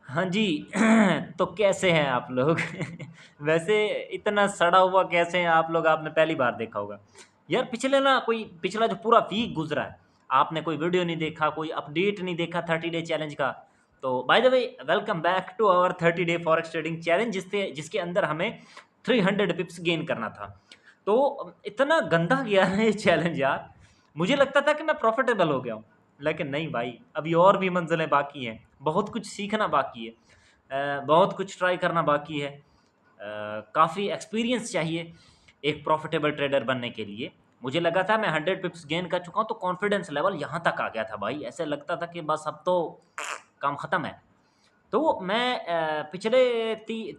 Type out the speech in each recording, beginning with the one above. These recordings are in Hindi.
हाँ जी। तो कैसे हैं आप लोग? वैसे इतना सड़ा हुआ कैसे हैं आप लोग? आपने पहली बार देखा होगा। यार पिछले ना कोई पिछला जो पूरा वीक गुज़रा है, आपने कोई वीडियो नहीं देखा, कोई अपडेट नहीं देखा 30 डे चैलेंज का। तो by the way welcome back to our 30 day forex trading challenge जिसके अंदर हमें 300 पिप्स गेन करना था। तो इतना गंदा गया है ये चैलेंज यार। मुझे लगता था कि मैं प्रॉफिटेबल हो गया हूँ। लेकिन नहीं भाई, अभी और भी मंजिलें बाकी हैं, बहुत कुछ सीखना बाकी है, बहुत कुछ ट्राई करना बाकी है, काफ़ी एक्सपीरियंस चाहिए एक प्रॉफिटेबल ट्रेडर बनने के लिए। मुझे लगा था मैं 100 पिप्स गेन कर चुका हूँ तो कॉन्फिडेंस लेवल यहाँ तक आ गया था भाई, ऐसे लगता था कि बस अब तो काम ख़त्म है। तो मैं पिछले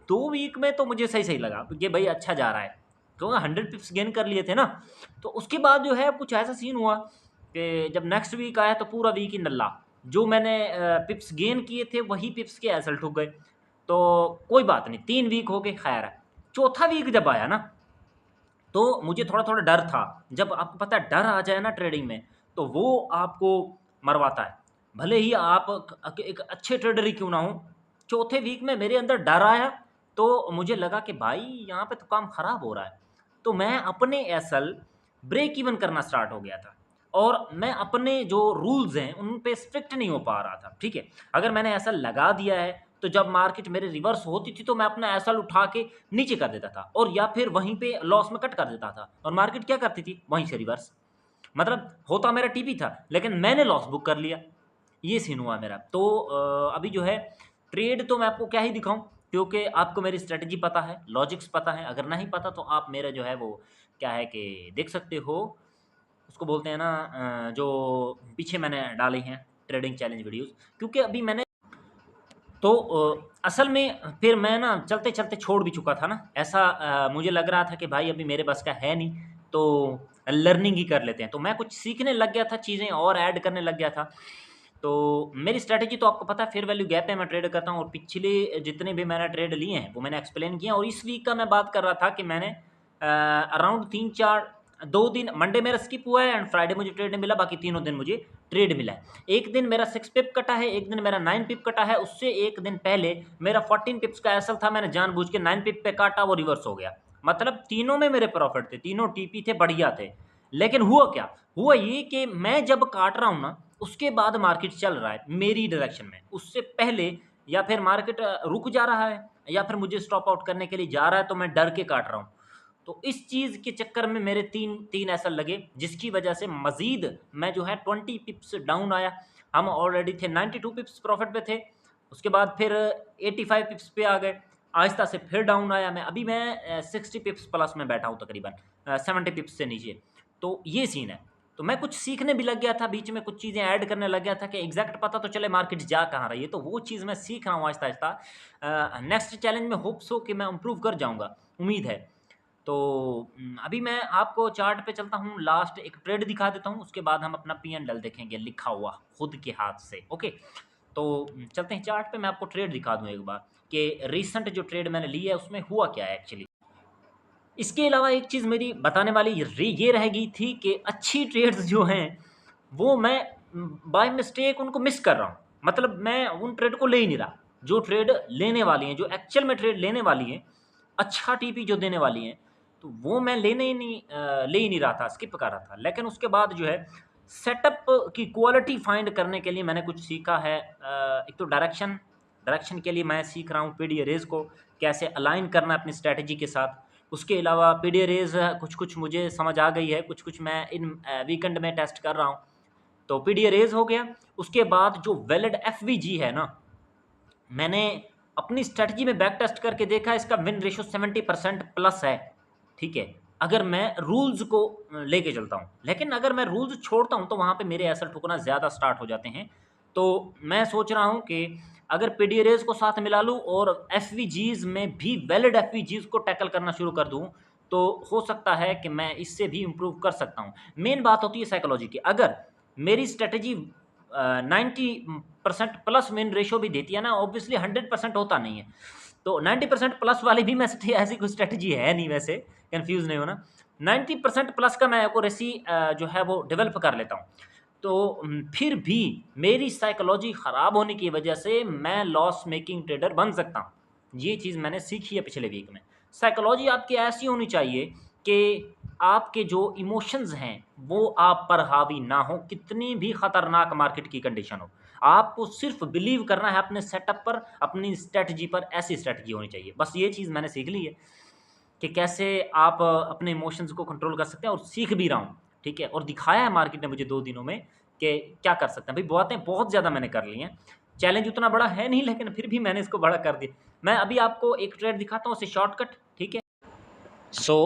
2 वीक में तो मुझे सही सही लगा कि भाई अच्छा जा रहा है, क्योंकि 100 पिप्स गेन कर लिए थे ना। तो उसके बाद जो है कुछ ऐसा सीन हुआ कि जब नेक्स्ट वीक आया तो पूरा वीक ही नल्ला। जो मैंने पिप्स गेन किए थे वही पिप्स के एसल ठुक गए। तो कोई बात नहीं, 3 वीक हो गए, खैर है। चौथा वीक जब आया ना, तो मुझे थोड़ा थोड़ा डर था। जब आपको पता है डर आ जाए ना ट्रेडिंग में, तो वो आपको मरवाता है। भले ही आप एक अच्छे ट्रेडर ही क्यों ना हो, चौथे वीक में मेरे अंदर डर आया। तो मुझे लगा कि भाई यहाँ पे तो काम खराब हो रहा है। तो मैं अपने एसल ब्रेक इवन करना स्टार्ट हो गया था, और मैं अपने जो रूल्स हैं उन पे स्ट्रिक्ट नहीं हो पा रहा था। ठीक है, अगर मैंने ऐसा लगा दिया है तो जब मार्केट मेरे रिवर्स होती थी तो मैं अपना एसल उठा के नीचे कर देता था, और या फिर वहीं पे लॉस में कट कर देता था, और मार्केट क्या करती थी, वहीं से रिवर्स। मतलब होता मेरा टीपी था, लेकिन मैंने लॉस बुक कर लिया। ये सीन हुआ मेरा। तो अभी जो है ट्रेड तो मैं आपको क्या ही दिखाऊं, क्योंकि आपको मेरी स्ट्रेटजी पता है, लॉजिक्स पता है। अगर नहीं पता तो आप मेरा जो है वो क्या है कि देख सकते हो, उसको बोलते हैं ना जो पीछे मैंने डाले हैं ट्रेडिंग चैलेंज वीडियोस। क्योंकि अभी मैंने तो असल में फिर मैं ना चलते चलते छोड़ भी चुका था ना, ऐसा मुझे लग रहा था कि भाई अभी मेरे बस का है नहीं, तो लर्निंग ही कर लेते हैं। तो मैं कुछ सीखने लग गया था, चीज़ें और ऐड करने लग गया था। तो मेरी स्ट्रैटेजी तो आपको पता है, फेयर वैल्यू गैप पे मैं ट्रेड करता हूँ, और पिछले जितने भी मैंने ट्रेड लिए हैं वो मैंने एक्सप्लेन किए हैं। और इस वीक का मैं बात कर रहा था कि मैंने अराउंड 2 दिन मंडे मेरा स्किप हुआ है एंड फ्राइडे मुझे ट्रेड नहीं मिला, बाकी तीनों दिन मुझे ट्रेड मिला है। एक दिन मेरा 6 पिप कटा है, एक दिन मेरा 9 पिप कटा है, उससे एक दिन पहले मेरा 14 पिप्स का एसल था, मैंने जानबूझ के 9 पिप पे काटा, वो रिवर्स हो गया। मतलब तीनों में मेरे प्रॉफिट थे, तीनों टीपी थे, बढ़िया थे। लेकिन हुआ क्या, हुआ ये कि मैं जब काट रहा हूँ ना, उसके बाद मार्केट चल रहा है मेरी डायरेक्शन में, उससे पहले या फिर मार्केट रुक जा रहा है या फिर मुझे स्टॉप आउट करने के लिए जा रहा है, तो मैं डर के काट रहा हूँ। तो इस चीज़ के चक्कर में मेरे तीन तीन ऐसा लगे, जिसकी वजह से मजीद मैं जो है 20 पिप्स डाउन आया। हम ऑलरेडी थे 92 पिप्स प्रॉफिट पे थे, उसके बाद फिर 85 पिप्स पे आ गए, आहिस्ता से फिर डाउन आया। मैं 60 पिप्स प्लस में बैठा हूँ तकरीबन, 70 पिप्स से नीचे। तो ये सीन है। तो मैं कुछ सीखने भी लग गया था, बीच में कुछ चीज़ें ऐड करने लग गया था कि एग्जैक्ट पता तो चले मार्केट जा कहाँ रही है। तो वो चीज़ मैं सीख रहा हूँ आहिस्ता आहिस्ता। नेक्स्ट चैलेंज में होप्स हो कि मैं इम्प्रूव कर जाऊँगा, उम्मीद है। तो अभी मैं आपको चार्ट पे चलता हूँ, लास्ट एक ट्रेड दिखा देता हूँ, उसके बाद हम अपना पी एंड एल देखेंगे लिखा हुआ खुद के हाथ से। ओके, तो चलते हैं चार्ट पे, मैं आपको ट्रेड दिखा दूँ एक बार कि रिसेंट जो ट्रेड मैंने ली है उसमें हुआ क्या है एक्चुअली। इसके अलावा एक चीज़ मेरी बताने वाली ये रह गई थी कि अच्छी ट्रेड्स जो हैं वो मैं बाय मिस्टेक उनको मिस कर रहा हूँ। मतलब मैं उन ट्रेड को ले ही नहीं रहा जो ट्रेड लेने वाली हैं, जो एक्चुअल में ट्रेड लेने वाली हैं, अच्छा टीपी जो देने वाली हैं, तो वो मैं ले ही नहीं रहा था, स्किप कर रहा था। लेकिन उसके बाद जो है सेटअप की क्वालिटी फाइंड करने के लिए मैंने कुछ सीखा है। एक तो डायरेक्शन के लिए मैं सीख रहा हूँ पीडी अरेज को कैसे अलाइन करना है अपनी स्ट्रैटेजी के साथ। उसके अलावा पीडी अरेज कुछ मुझे समझ आ गई है, कुछ मैं इन वीकेंड में टेस्ट कर रहा हूँ। तो पीडी अरेज हो गया। उसके बाद जो वैलिड एफवीजी है ना, मैंने अपनी स्ट्रेटजी में बैक टेस्ट करके देखा, इसका विन रेशियो 70% प्लस है। ठीक है, अगर मैं रूल्स को लेके चलता हूँ, लेकिन अगर मैं रूल्स छोड़ता हूँ तो वहाँ पे मेरे एसल ठुकना ज़्यादा स्टार्ट हो जाते हैं। तो मैं सोच रहा हूँ कि अगर पीडीआरएस को साथ मिला लूँ और एफवीजीज में भी वैलिड एफवीजीज को टैकल करना शुरू कर दूँ, तो हो सकता है कि मैं इससे भी इम्प्रूव कर सकता हूँ। मेन बात होती है साइकोलॉजी की। अगर मेरी स्ट्रेटजी 90% प्लस विन रेशो भी देती है ना, ऑब्वियसली 100% होता नहीं है। तो 90% प्लस वाली भी मैं ऐसी कोई स्ट्रेटजी है नहीं, वैसे कंफ्यूज नहीं होना। 90% प्लस का मैं एक्यूरेसी जो है वो डेवलप कर लेता हूँ। तो फिर भी मेरी साइकोलॉजी ख़राब होने की वजह से मैं लॉस मेकिंग ट्रेडर बन सकता हूँ। ये चीज़ मैंने सीखी है पिछले वीक में। साइकोलॉजी आपकी ऐसी होनी चाहिए कि आपके जो इमोशंस हैं वो आप पर हावी ना हो, कितनी भी ख़तरनाक मार्केट की कंडीशन हो। आपको सिर्फ बिलीव करना है अपने सेटअप पर, अपनी स्ट्रेटजी पर। ऐसी स्ट्रेटजी होनी चाहिए। बस ये चीज़ मैंने सीख ली है कि कैसे आप अपने इमोशंस को कंट्रोल कर सकते हैं, और सीख भी रहा हूँ, ठीक है। और दिखाया है मार्केट ने मुझे 2 दिनों में कि क्या कर सकते हैं। भाई बातें बहुत ज़्यादा मैंने कर ली हैं, चैलेंज उतना बड़ा है नहीं, लेकिन फिर भी मैंने इसको बड़ा कर दिया। मैं अभी आपको एक ट्रेड दिखाता हूँ, उसे शॉर्टकट, ठीक है।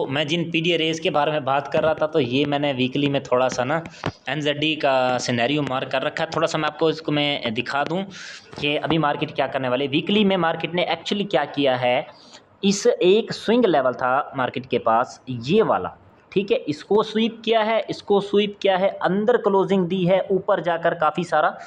मैं जिन पीडी रेस के बारे में बात कर रहा था, तो ये मैंने वीकली में थोड़ा सा ना एनजेडी का सिनेरियो मार्क कर रखा है। थोड़ा सा मैं आपको इसको मैं दिखा दूं कि अभी मार्केट क्या करने वाली है। वीकली में मार्केट ने एक्चुअली क्या किया है, इस एक स्विंग लेवल था मार्केट के पास, ये वाला, ठीक है। इसको स्वीप किया है, इसको स्वीप किया है, अंदर क्लोजिंग दी है, ऊपर जाकर काफ़ी सारा,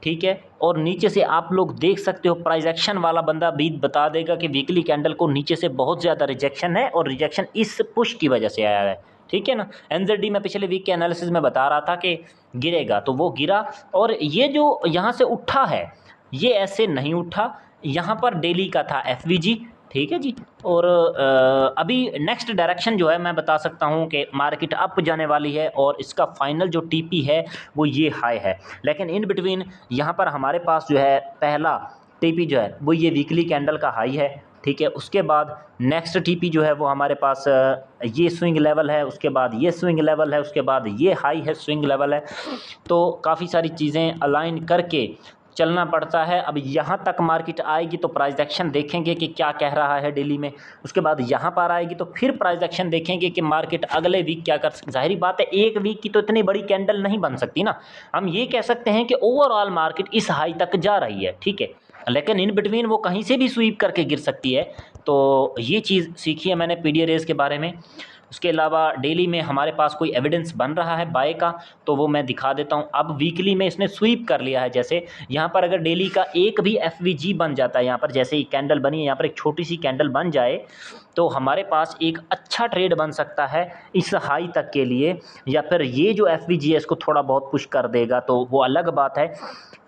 ठीक है। और नीचे से आप लोग देख सकते हो, प्राइस एक्शन वाला बंदा भी बता देगा कि वीकली कैंडल को नीचे से बहुत ज़्यादा रिजेक्शन है, और रिजेक्शन इस पुश की वजह से आया है, ठीक है ना। एनजेडी में पिछले वीक के एनालिसिस में बता रहा था कि गिरेगा, तो वो गिरा। और ये जो यहाँ से उठा है, ये ऐसे नहीं उठा, यहाँ पर डेली का था एफवीजी, ठीक है जी। और अभी नेक्स्ट डायरेक्शन जो है मैं बता सकता हूँ कि मार्केट अप जाने वाली है, और इसका फाइनल जो टीपी है वो ये हाई है। लेकिन इन बिटवीन यहाँ पर हमारे पास जो है पहला टीपी जो है वो ये वीकली कैंडल का हाई है, ठीक है। उसके बाद नेक्स्ट टीपी जो है वो हमारे पास ये स्विंग लेवल है, उसके बाद ये स्विंग लेवल है, उसके बाद ये हाई है, स्विंग लेवल है। तो काफ़ी सारी चीज़ें अलाइन करके चलना पड़ता है। अब यहाँ तक मार्केट आएगी तो प्राइस एक्शन देखेंगे कि क्या कह रहा है डेली में, उसके बाद यहाँ पर आएगी तो फिर प्राइस एक्शन देखेंगे कि मार्केट अगले वीक क्या कर सकती। जाहिर बात है एक वीक की तो इतनी बड़ी कैंडल नहीं बन सकती ना। हम ये कह सकते हैं कि ओवरऑल मार्केट इस हाई तक जा रही है, ठीक है, लेकिन इन बिटवीन वो कहीं से भी स्वीप करके गिर सकती है। तो ये चीज़ सीखी है मैंने पीडी रेस के बारे में। उसके अलावा डेली में हमारे पास कोई एविडेंस बन रहा है बाय का, तो वो मैं दिखा देता हूँ। अब वीकली में इसने स्वीप कर लिया है, जैसे यहाँ पर अगर डेली का एक भी एफवीजी बन जाता है, यहाँ पर जैसे ही कैंडल बनी है, यहाँ पर एक छोटी सी कैंडल बन जाए, तो हमारे पास एक अच्छा ट्रेड बन सकता है इस हाई तक के लिए। या फिर ये जो एफवीजी है इसको थोड़ा बहुत पुश कर देगा तो वो अलग बात है।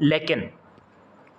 लेकिन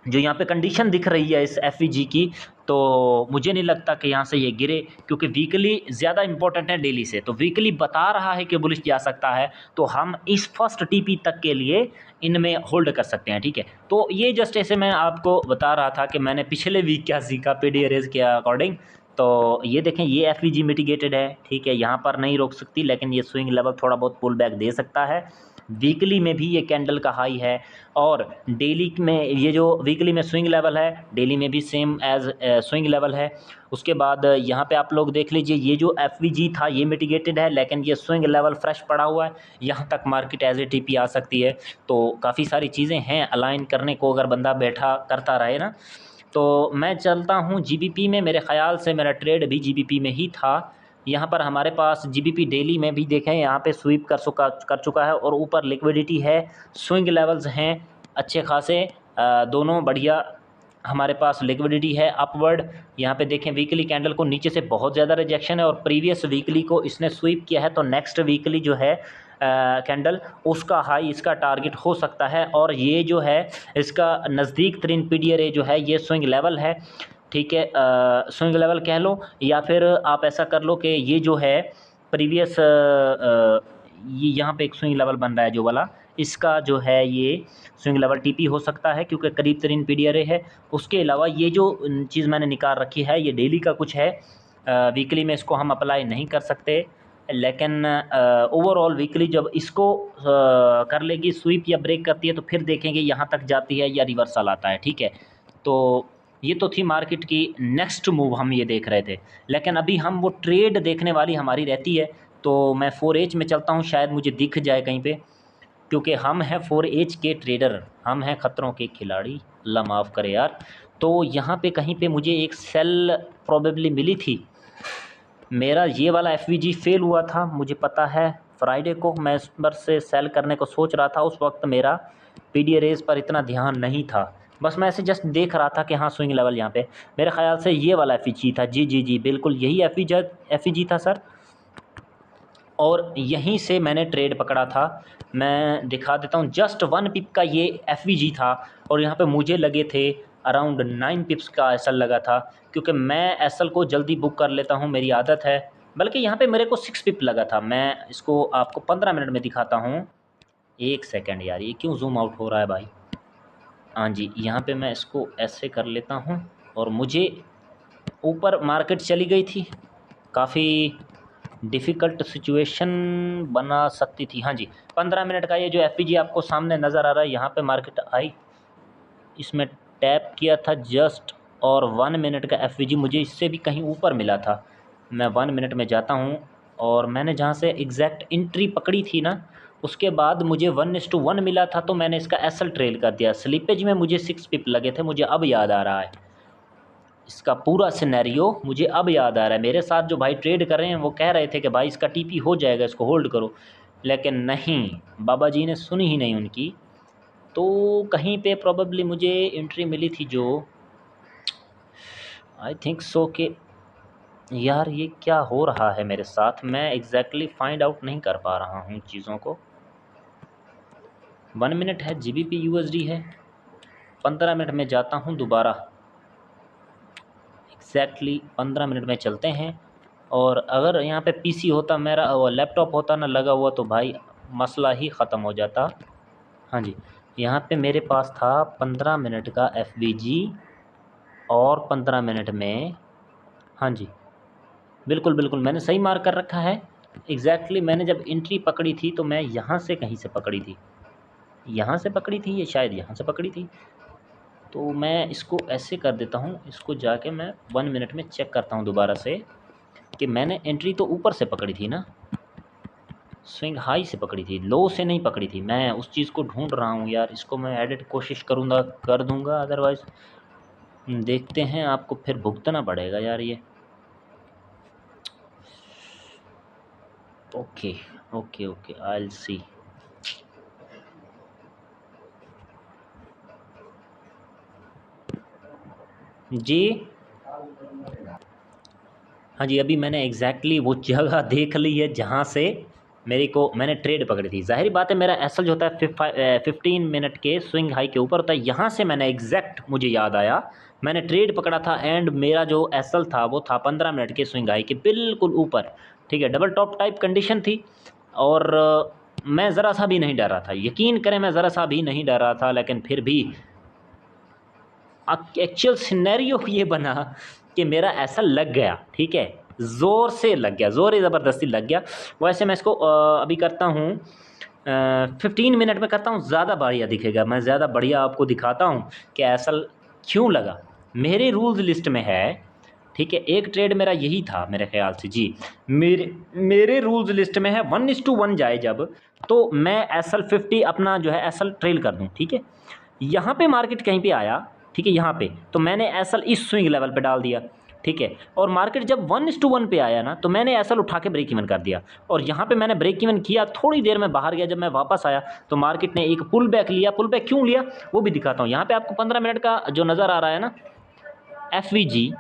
जो यहाँ पे कंडीशन दिख रही है इस एफवीजी की, तो मुझे नहीं लगता कि यहाँ से ये गिरे, क्योंकि वीकली ज़्यादा इंपॉर्टेंट है डेली से। तो वीकली बता रहा है कि बुलिश जा सकता है, तो हम इस फर्स्ट टीपी तक के लिए इनमें होल्ड कर सकते हैं, ठीक है। तो ये जस्ट ऐसे मैं आपको बता रहा था कि मैंने पिछले वीक क्या सीखा पीडी रेस के अकॉर्डिंग। तो ये देखें, ये एफवीजी मिटिगेटेड है, ठीक है, यहाँ पर नहीं रोक सकती, लेकिन ये स्विंग लेवल थोड़ा बहुत पुल बैक दे सकता है। वीकली में भी ये कैंडल का हाई है, और डेली में ये जो वीकली में स्विंग लेवल है, डेली में भी सेम एज स्विंग लेवल है। उसके बाद यहाँ पे आप लोग देख लीजिए, ये जो एफवीजी था ये मिटिगेटेड है, लेकिन ये स्विंग लेवल फ्रेश पड़ा हुआ है, यहाँ तक मार्केट एज ए टीपी आ सकती है। तो काफ़ी सारी चीज़ें हैं अलाइन करने को, अगर बंदा बैठा करता रहे ना। तो मैं चलता हूँ जीबीपी में, मेरे ख़्याल से मेरा ट्रेड भी जीबीपी में ही था। यहाँ पर हमारे पास जीबीपी डेली में भी देखें, यहाँ पे स्वीप कर चुका है, और ऊपर लिक्विडिटी है, स्विंग लेवल्स हैं अच्छे खासे, दोनों बढ़िया हमारे पास लिक्विडिटी है अपवर्ड। यहाँ पे देखें वीकली कैंडल को नीचे से बहुत ज़्यादा रिजेक्शन है, और प्रीवियस वीकली को इसने स्वीप किया है, तो नेक्स्ट वीकली जो है कैंडल उसका हाई इसका टारगेट हो सकता है। और ये जो है इसका नज़दीक तरीन पीडीआर जो है ये स्विंग लेवल है, ठीक है। स्विंग लेवल कह लो, या फिर आप ऐसा कर लो कि ये जो है प्रीवियस ये यहाँ पे एक स्विंग लेवल बन रहा है जो वाला, इसका जो है ये स्विंग लेवल टीपी हो सकता है, क्योंकि करीब तरीन पीडीआर है। उसके अलावा ये जो चीज़ मैंने निकाल रखी है ये डेली का कुछ है, वीकली में इसको हम अप्लाई नहीं कर सकते, लेकिन ओवरऑल वीकली जब इसको कर लेगी स्वीप या ब्रेक करती है, तो फिर देखेंगे यहाँ तक जाती है या रिवर्सल आता है, ठीक है। तो ये तो थी मार्केट की नेक्स्ट मूव हम ये देख रहे थे, लेकिन अभी हम वो ट्रेड देखने वाली हमारी रहती है। तो मैं 4H में चलता हूँ, शायद मुझे दिख जाए कहीं पे, क्योंकि हम हैं 4H के ट्रेडर, हम हैं खतरों के खिलाड़ी, अल्लाह माफ़ करे यार। तो यहाँ पे कहीं पे मुझे एक सेल प्रोबेबली मिली थी, मेरा ये वाला एफवीजी फेल हुआ था, मुझे पता है। फ्राइडे को मैं इस पर से सेल करने को सोच रहा था, उस वक्त मेरा पीडी रेस पर इतना ध्यान नहीं था, बस मैं ऐसे जस्ट देख रहा था कि हाँ स्विंग लेवल यहाँ पे मेरे ख्याल से ये वाला एफवीजी था। जी जी जी बिल्कुल यही एफवीजी था सर। और यहीं से मैंने ट्रेड पकड़ा था। मैं दिखा देता हूँ, जस्ट 1 पिप का ये एफवीजी था और यहाँ पे मुझे लगे थे अराउंड 9 पिप्स का एसएल लगा था, क्योंकि मैं एसएल को जल्दी बुक कर लेता हूँ, मेरी आदत है। बल्कि यहाँ पे मेरे को 6 पिप लगा था। मैं इसको आपको 15 मिनट में दिखाता हूँ। एक सेकेंड यार, ये क्यों जूम आउट हो रहा है भाई। हाँ जी, यहाँ पे मैं इसको ऐसे कर लेता हूँ और मुझे ऊपर मार्केट चली गई थी, काफ़ी डिफ़िकल्ट सिचुएशन बना सकती थी। हाँ जी, 15 मिनट का ये जो एफवीजी आपको सामने नज़र आ रहा है, यहाँ पे मार्केट आई, इसमें टैप किया था जस्ट, और 1 मिनट का एफवीजी मुझे इससे भी कहीं ऊपर मिला था। मैं 1 मिनट में जाता हूँ और मैंने जहाँ से एग्जैक्ट एंट्री पकड़ी थी ना, उसके बाद मुझे 1:1 मिला था, तो मैंने इसका एसएल ट्रेल कर दिया। स्लिपेज में मुझे 6 पिप लगे थे, मुझे अब याद आ रहा है इसका पूरा सिनेरियो, मुझे अब याद आ रहा है। मेरे साथ जो भाई ट्रेड कर रहे हैं वो कह रहे थे कि भाई इसका टीपी हो जाएगा, इसको होल्ड करो, लेकिन नहीं, बाबा जी ने सुनी ही नहीं उनकी। तो कहीं पे प्रोबेबली मुझे एंट्री मिली थी, जो आई थिंक सो कि यार ये क्या हो रहा है मेरे साथ, मैं एग्जैक्टली फाइंड आउट नहीं कर पा रहा हूँ चीज़ों को। 1 मिनट है, जीबीपी यूएसडी है, 15 मिनट में जाता हूँ दोबारा, एग्जैक्टली 15 मिनट में चलते हैं। और अगर यहाँ पे पीसी होता मेरा, लैपटॉप होता ना लगा हुआ, तो भाई मसला ही ख़त्म हो जाता। हाँ जी, यहाँ पे मेरे पास था 15 मिनट का एफवीजी और 15 मिनट में, हाँ जी बिल्कुल बिल्कुल मैंने सही मार्क कर रखा है। एग्जैक्टली मैंने जब एंट्री पकड़ी थी तो मैं यहाँ से कहीं से पकड़ी थी, यहाँ से पकड़ी थी, ये शायद यहाँ से पकड़ी थी। तो मैं इसको ऐसे कर देता हूँ, इसको जाके मैं 1 मिनट में चेक करता हूँ दोबारा से कि मैंने एंट्री तो ऊपर से पकड़ी थी ना, स्विंग हाई से पकड़ी थी, लो से नहीं पकड़ी थी। मैं उस चीज़ को ढूंढ रहा हूँ यार, इसको मैं एडिट कोशिश करूँगा, कर दूँगा, अदरवाइज़ देखते हैं, आपको फिर भुगतना पड़ेगा यार ये। Okay okay okay, I will see. जी हाँ जी, अभी मैंने एग्जैक्टली वो जगह देख ली है जहाँ से मैंने ट्रेड पकड़ी थी। ज़ाहिर बात है मेरा एसएल जो होता है 15 मिनट के स्विंग हाई के ऊपर होता है। यहाँ से मैंने एग्जैक्ट, मुझे याद आया, मैंने ट्रेड पकड़ा था एंड मेरा जो एसएल था वो था 15 मिनट के स्विंग हाई के बिल्कुल ऊपर। ठीक है, डबल टॉप टाइप कंडीशन थी और मैं ज़रा सा भी नहीं डरा था, यकीन करें मैं ज़रा सा भी नहीं डरा था। लेकिन फिर भी एक्चुअल सिनेरियो ये बना कि मेरा ऐसा लग गया, ठीक है, ज़ोर से लग गया, ज़ोर ज़बरदस्ती लग गया। वैसे मैं इसको अभी करता हूँ 15 मिनट में करता हूँ, ज़्यादा बढ़िया दिखेगा, मैं ज़्यादा बढ़िया आपको दिखाता हूँ कि ऐसा क्यों लगा। मेरे रूल्स लिस्ट में है, ठीक है, एक ट्रेड मेरा यही था मेरे ख्याल से जी, मेरे रूल्स लिस्ट में है 1:1 जाए जब, तो मैं एसएल 50 अपना जो है एसएल ट्रेल कर दूँ। ठीक है, यहाँ पे मार्केट कहीं पे आया, ठीक है, यहाँ पे तो मैंने एसएल इस स्विंग लेवल पे डाल दिया। ठीक है, और मार्केट जब 1:1 पे आया ना, तो मैंने एसएल उठा के ब्रेक इवन कर दिया और यहाँ पे मैंने ब्रेक इवन किया, थोड़ी देर में बाहर गया। जब मैं वापस आया तो मार्केट ने एक पुल बैक लिया। पुल बैक क्यों लिया वो भी दिखाता हूँ। यहाँ पे आपको 15 मिनट का जो नज़र आ रहा है ना एफवीजी,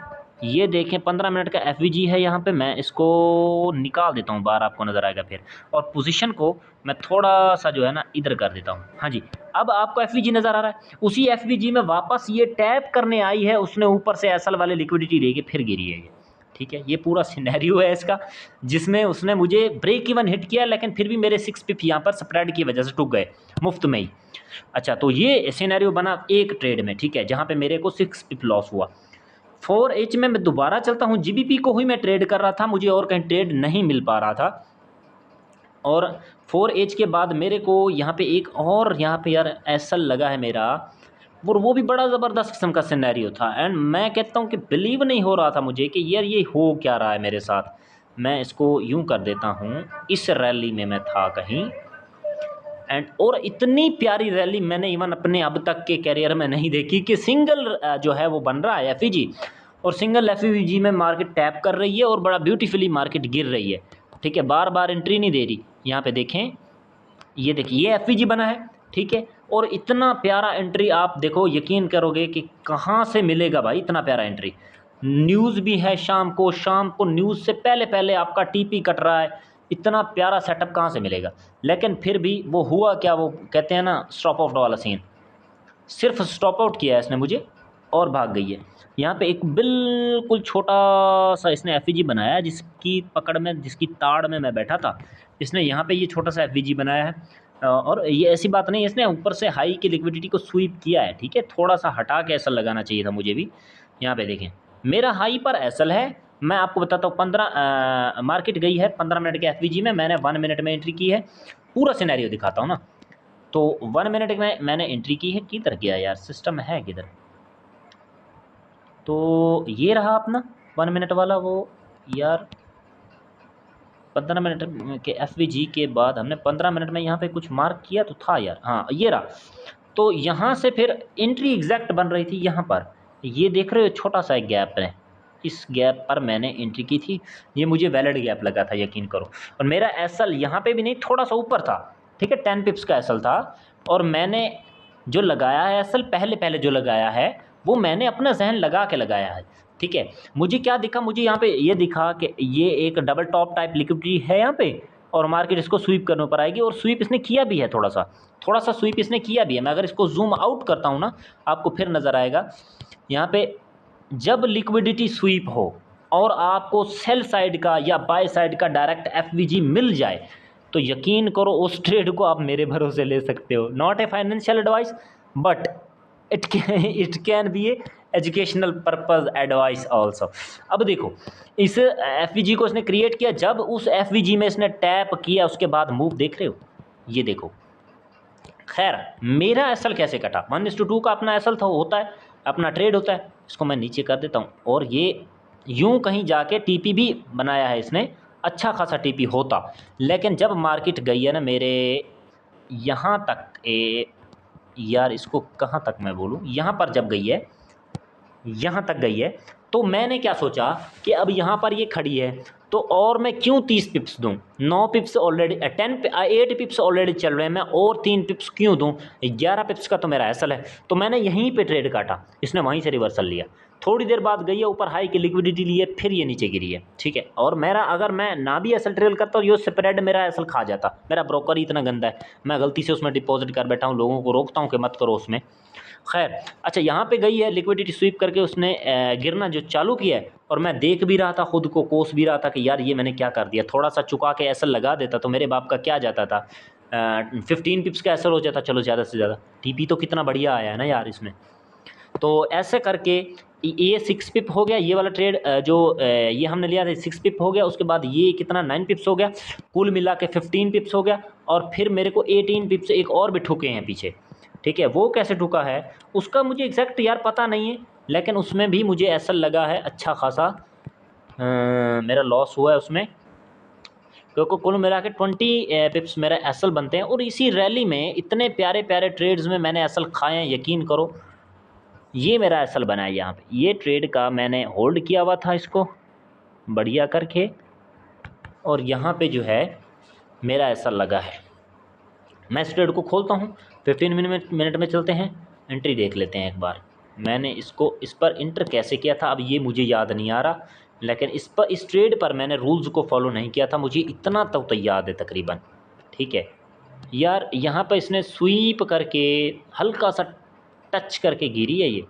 ये देखें 15 मिनट का एफवीजी है। यहाँ पे मैं इसको निकाल देता हूँ बाहर, आपको नज़र आएगा फिर, और पोजीशन को मैं थोड़ा सा जो है ना इधर कर देता हूँ। हाँ जी, अब आपको एफवीजी नज़र आ रहा है। उसी एफवीजी में वापस ये टैप करने आई है, उसने ऊपर से एसएल वाले लिक्विडिटी लेके फिर गिरी है ये। ठीक है, ये पूरा सिनेरियो है इसका, जिसमें उसने मुझे ब्रेक इवन हिट किया, लेकिन फिर भी मेरे 6 पिप यहाँ पर स्प्रेड की वजह से टूट गए मुफ्त में ही। अच्छा, तो ये सिनेरियो बना एक ट्रेड में, ठीक है, जहाँ पे मेरे को 6 पिप लॉस हुआ। 4H में मैं दोबारा चलता हूँ, जीबीपी को ही मैं ट्रेड कर रहा था, मुझे और कहीं ट्रेड नहीं मिल पा रहा था। और 4H के बाद मेरे को यहाँ पे एक और, यहाँ पे यार एसएल लगा है मेरा, और वो भी बड़ा ज़बरदस्त किस्म का सिनेरियो था। एंड मैं कहता हूँ कि बिलीव नहीं हो रहा था मुझे कि यार ये हो क्या रहा है मेरे साथ। मैं इसको यूँ कर देता हूँ, इस रैली में मैं था कहीं, एंड और इतनी प्यारी रैली मैंने इवन अपने अब तक के करियर में नहीं देखी कि सिंगल जो है वो बन रहा है एफईजी, और सिंगल एफईजी में मार्केट टैप कर रही है और बड़ा ब्यूटीफुली मार्केट गिर रही है। ठीक है, बार बार एंट्री नहीं दे रही। यहाँ पे देखें, ये देखिए ये एफईजी बना है, ठीक है, और इतना प्यारा एंट्री आप देखो, यकीन करोगे कि कहाँ से मिलेगा भाई इतना प्यारा एंट्री। न्यूज़ भी है शाम को न्यूज़ से पहले पहले आपका टीपी कट रहा है, इतना प्यारा सेटअप कहाँ से मिलेगा। लेकिन फिर भी वो हुआ क्या, वो कहते हैं ना स्टॉप आउट वाला सीन, सिर्फ स्टॉप आउट किया है इसने मुझे और भाग गई है। यहाँ पे एक बिल्कुल छोटा सा इसने एफ बनाया है, जिसकी पकड़ में, जिसकी ताड़ में मैं बैठा था, इसने यहाँ पे ये छोटा सा एफ बनाया है। और ये ऐसी बात नहीं है, इसने ऊपर से हाई की लिक्विडिटी को स्वीप किया है, ठीक है, थोड़ा सा हटा के एसल लगाना चाहिए था मुझे भी। यहाँ पे देखें मेरा हाई पर एसल है, मैं आपको बताता हूँ 15 मार्केट गई है 15 मिनट के एफ में, मैंने 1 मिनट में एंट्री की है, पूरा सिनेरियो दिखाता हूँ ना। तो 1 मिनट में मैंने एंट्री की है, किधर गया यार सिस्टम है किधर, तो ये रहा अपना 1 मिनट वाला वो यार। 15 मिनट के एफ के बाद हमने 15 मिनट में यहाँ पे कुछ मार्क किया तो था यार, हाँ ये रहा। तो यहाँ से फिर एंट्री एग्जैक्ट बन रही थी यहाँ पर, ये देख रहे हो छोटा सा एक गैप है, इस गैप पर मैंने एंट्री की थी, ये मुझे वैलिड गैप लगा था यकीन करो। और मेरा एसल यहाँ पे भी नहीं, थोड़ा सा ऊपर था, ठीक है, 10 पिप्स का एसल था। और मैंने जो लगाया है एसल, पहले पहले जो लगाया है वो मैंने अपना जहन लगा के लगाया है, ठीक है। मुझे क्या दिखा, मुझे यहाँ पे ये दिखा कि ये एक डबल टॉप टाइप लिक्विडिटी है यहाँ पे, और मार्केट इसको स्वीप करने पर आएगी, और स्वीप इसने किया भी है, थोड़ा सा स्वीप इसने किया भी है। मैं अगर इसको जूम आउट करता हूँ ना, आपको फिर नज़र आएगा यहाँ पे, जब लिक्विडिटी स्वीप हो और आपको सेल साइड का या बाय साइड का डायरेक्ट एफ मिल जाए, तो यकीन करो उस ट्रेड को आप मेरे भरोसे ले सकते हो। Not a financial advice, but it can be A educational purpose advice also. अब देखो इस एफ को इसने क्रिएट किया, जब उस एफ में इसने टैप किया उसके बाद मूव देख रहे हो, ये देखो। खैर मेरा एसल कैसे कटा, 1:2 का अपना एसल था, होता है अपना ट्रेड होता है। इसको मैं नीचे कर देता हूँ, और ये यूं कहीं जाके टीपी भी बनाया है इसने, अच्छा खासा टीपी होता। लेकिन जब मार्केट गई है ना मेरे यहाँ तक, यार इसको कहाँ तक मैं बोलूँ, यहाँ पर जब गई है, यहाँ तक गई है, तो मैंने क्या सोचा कि अब यहाँ पर ये खड़ी है, तो और मैं क्यों 30 पिप्स दूँ, 9 पिप्स ऑलरेडी 8 पिप्स ऑलरेडी चल रहे हैं, मैं और 3 पिप्स क्यों दूँ, 11 पिप्स का तो मेरा एसल है। तो मैंने यहीं पे ट्रेड काटा, इसने वहीं से रिवर्सल लिया, थोड़ी देर बाद गई है ऊपर, हाई की लिक्विडिटी लिए, फिर ये नीचे गिरी है, ठीक है। और मेरा अगर मैं ना भी एसल ट्रेल करता हूँ, ये स्प्रेड मेरा एसल खा जाता, मेरा ब्रोकर ही इतना गंदा है, मैं गलती से उसमें डिपॉजिट कर बैठा हूँ, लोगों को रोकता हूँ कि मत करो उसमें। खैर अच्छा, यहाँ पे गई है लिक्विडिटी स्वीप करके, उसने गिरना जो चालू किया है, और मैं देख भी रहा था, खुद को कोस भी रहा था कि यार ये मैंने क्या कर दिया, थोड़ा सा चुका के एसल लगा देता तो मेरे बाप का क्या जाता था, 15 पिप्स का एसल हो जाता, चलो ज़्यादा से ज़्यादा। टीपी तो कितना बढ़िया आया है ना यार इसमें। तो ऐसे करके ये 6 पिप हो गया, ये वाला ट्रेड जो ये हमने लिया था 6 पिप हो गया, उसके बाद ये कितना 9 पिप्स हो गया, कुल मिला के 15 पिप्स हो गया। और फिर मेरे को 18 पिप्स एक और भी ठुके हैं पीछे, ठीक है। वो कैसे ठुका है उसका मुझे एग्जैक्ट यार पता नहीं है, लेकिन उसमें भी मुझे ऐसा लगा है अच्छा खासा मेरा लॉस हुआ है उसमें, क्योंकि कुल मिला के 20 पिप्स मेरा एसल बनते हैं। और इसी रैली में इतने प्यारे प्यारे ट्रेड्स में मैंने एसल खाए हैं, यकीन करो। ये मेरा एसल बना है यहाँ पे, ये ट्रेड का मैंने होल्ड किया हुआ था इसको बढ़िया करके, और यहाँ पे जो है मेरा एसल लगा है। मैं इस ट्रेड को खोलता हूँ, 15 मिनट में चलते हैं, एंट्री देख लेते हैं एक बार। मैंने इसको इस पर इंटर कैसे किया था अब ये मुझे याद नहीं आ रहा, लेकिन इस ट्रेड पर मैंने रूल्स को फॉलो नहीं किया था, मुझे इतना तो याद है तकरीबन, ठीक है। यार यहाँ पर इसने स्वीप करके हल्का सा टच करके गिरी है ये,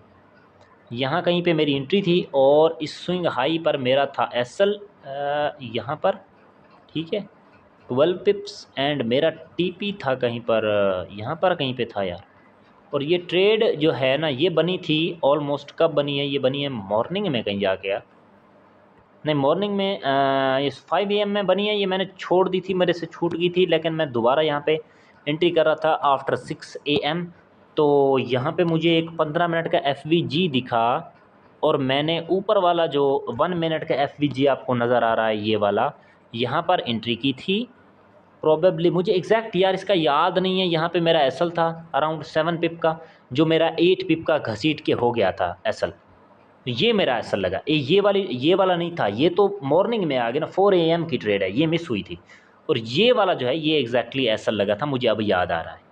यहाँ कहीं पे मेरी एंट्री थी, और इस स्विंग हाई पर मेरा था एसल यहाँ पर, ठीक है, 12 पिप्स, एंड मेरा टीपी था कहीं पर यहाँ पर कहीं पे था यार। और ये ट्रेड जो है ना ये बनी थी ऑलमोस्ट, कब बनी है, ये बनी है मॉर्निंग में कहीं जाके यार, नहीं मॉर्निंग में इस 5 AM में बनी है। ये मैंने छोड़ दी थी, मेरे से छूट गई थी, लेकिन मैं दोबारा यहाँ पे एंट्री कर रहा था आफ्टर 6 AM। तो यहाँ पे मुझे एक 15 मिनट का FVG दिखा, और मैंने ऊपर वाला जो 1 मिनट का FVG आपको नज़र आ रहा है ये वाला, यहाँ पर एंट्री की थी प्रोबेबली, मुझे एग्जैक्ट यार इसका याद नहीं है। यहाँ पे मेरा एसल था अराउंड 7 पिप का, जो मेरा 8 पिप का घसीट के हो गया था एसल, ये मेरा एसल लगा। ये वाला नहीं था, ये तो मॉर्निंग में आ गया ना, 4 AM की ट्रेड है, ये मिस हुई थी। और ये वाला जो है ये एग्जैक्टली एसल लगा था, मुझे अब याद आ रहा है।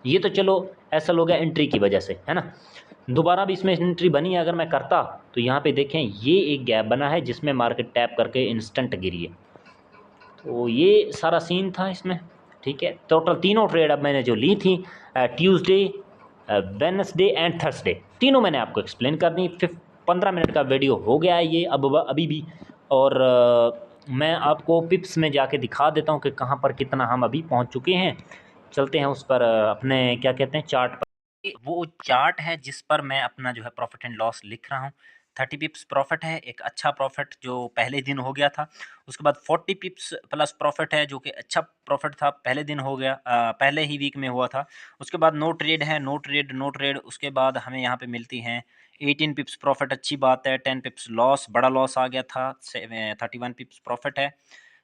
ये तो चलो एसल हो गया एंट्री की वजह से, है ना। दोबारा भी इसमें एंट्री बनी है, अगर मैं करता तो यहाँ पे देखें ये एक गैप बना है जिसमें मार्केट टैप करके इंस्टेंट गिरी है, तो ये सारा सीन था इसमें, ठीक है। टोटल तीनों ट्रेड अब मैंने जो ली थी, ट्यूसडे, वेडनेसडे एंड थर्सडे, तीनों मैंने आपको एक्सप्लेन कर दी। 15 मिनट का वीडियो हो गया है ये अब अभी भी। और मैं आपको पिप्स में जाके दिखा देता हूँ कि कहाँ पर कितना हम अभी पहुँच चुके हैं। चलते हैं उस पर, अपने क्या कहते हैं, चार्ट पर। वो चार्ट है जिस पर मैं अपना जो है प्रॉफिट एंड लॉस लिख रहा हूँ। 30 पिप्स प्रॉफिट है, एक अच्छा प्रॉफिट जो पहले दिन हो गया था। उसके बाद 40 पिप्स प्लस प्रॉफिट है, जो कि अच्छा प्रॉफिट था, पहले दिन हो गया, पहले ही वीक में हुआ था। उसके बाद नो ट्रेड है, नो ट्रेड नो ट्रेड। उसके बाद हमें यहाँ पे मिलती हैं 18 पिप्स प्रॉफिट, अच्छी बात है। 10 पिप्स लॉस, बड़ा लॉस आ गया था। 31 पिप्स प्रॉफिट है,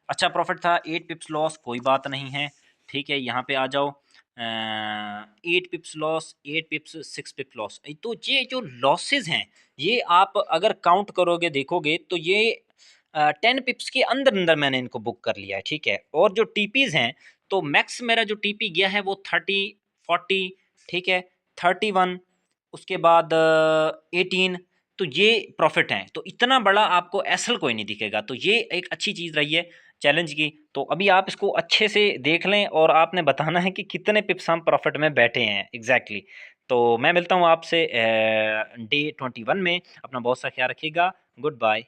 अच्छा प्रॉफिट था। 8 पिप्स लॉस, कोई बात नहीं है, ठीक है। यहाँ पे आ जाओ, 8 पिप्स लॉस, 8 पिप्स, 6 पिप्स लॉस। तो ये जो लॉसेज हैं, ये आप अगर काउंट करोगे, देखोगे तो ये 10 पिप्स के अंदर अंदर मैंने इनको बुक कर लिया है, ठीक है। और जो टीपीज हैं, तो मैक्स मेरा जो टीपी गया है वो 30, 40, ठीक है, 31, उसके बाद 18। तो ये प्रॉफिट हैं। तो इतना बड़ा आपको एसल कोई नहीं दिखेगा। तो ये एक अच्छी चीज़ रही है चैलेंज की। तो अभी आप इसको अच्छे से देख लें और आपने बताना है कि कितने पिप्स हम प्रॉफिट में बैठे हैं एग्जैक्टली। तो मैं मिलता हूँ आपसे डे 21 में। अपना बहुत सा ख्याल रखिएगा। Good bye.